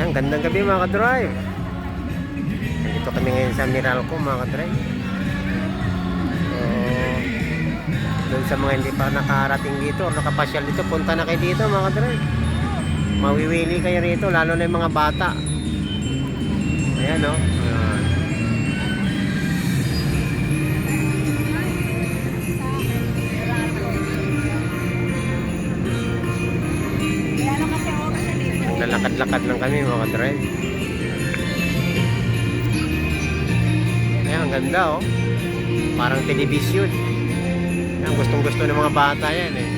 Ayan, gandang gabi mga ka-drive. Nandito kami ngayon sa Meralco mga ka-drive. So, doon sa mga hindi pa nakarating dito o nakapasyal dito, punta na kayo dito mga ka-drive. Mawiwili kayo rito, lalo na yung mga bata. Ayan o. Naglalakad-lakad lang kami mga ka-drive. Ayan, ang ganda oh. Parang telebisyon. Ayan, gustong-gusto ng mga bata yan eh.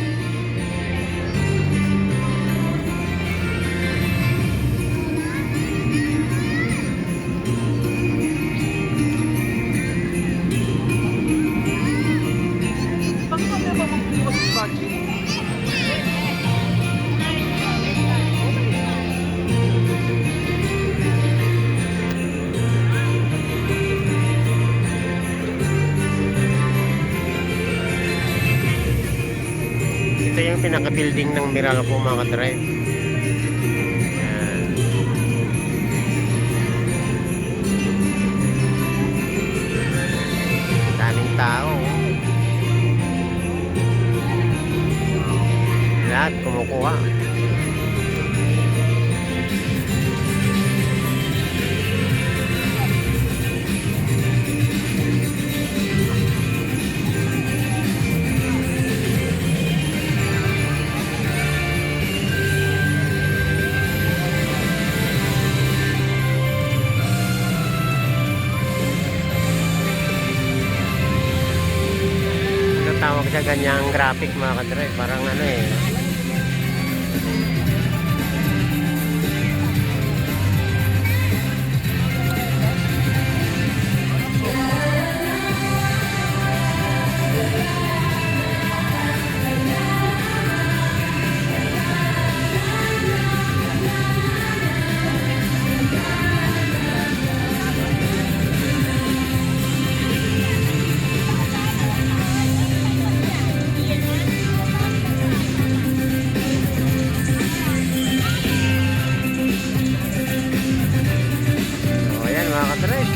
Ito yung pinaka-building ng Meralco mga ka-drive. Ayan. Daming tao. Lahat kumukuha. Tawag sa ganyang graphic mga ka-drive, parang ano eh. Mga ka-drive.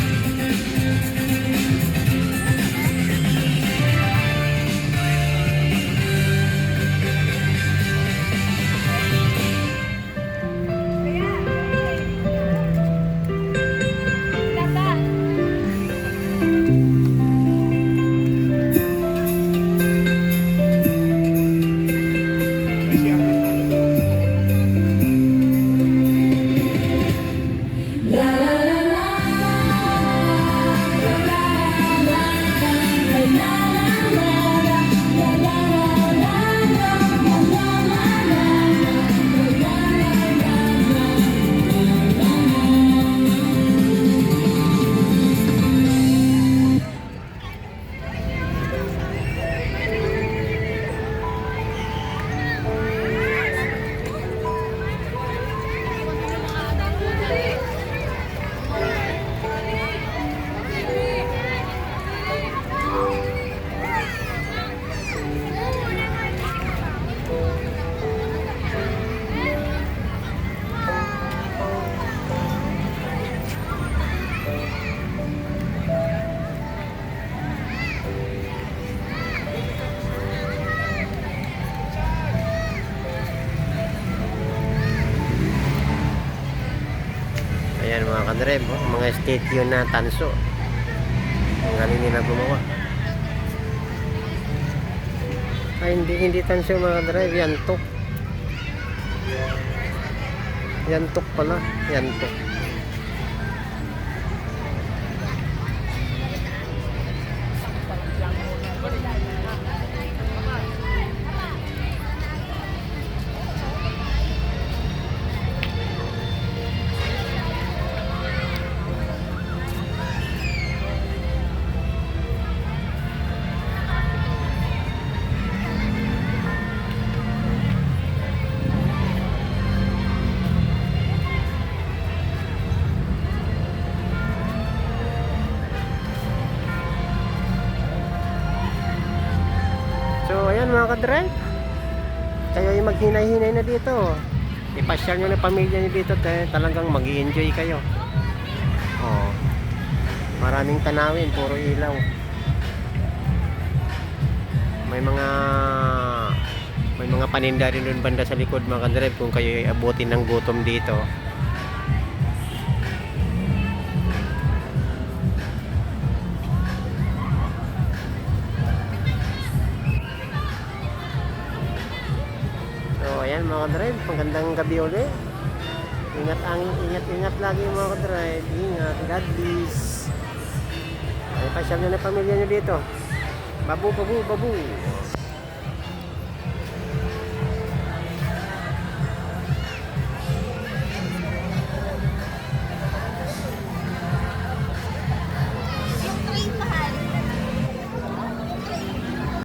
Ayan mga ka-drive, oh, mga statue na tanso. Ang galing nila gumawa. Ay hindi tanso mga ka-drive, yantok. Yantok pala, yantok. So ayan mga ka-drive, kayo ay maghinay-hinay na dito. pasyal nyo na pamilya nyo dito, talagang mag-i-enjoy kayo. Oh, maraming tanawin, puro ilaw. May mga paninda rin doon banda sa likod mga kadrive kung kayo ay abutin ng gutom dito. So ayan mga kadrive, magandang gabi ulit. Ingat lagi mga kadrive. Ingat, God bless. Ay pasyal nyo na pamilya nyo dito. Babu.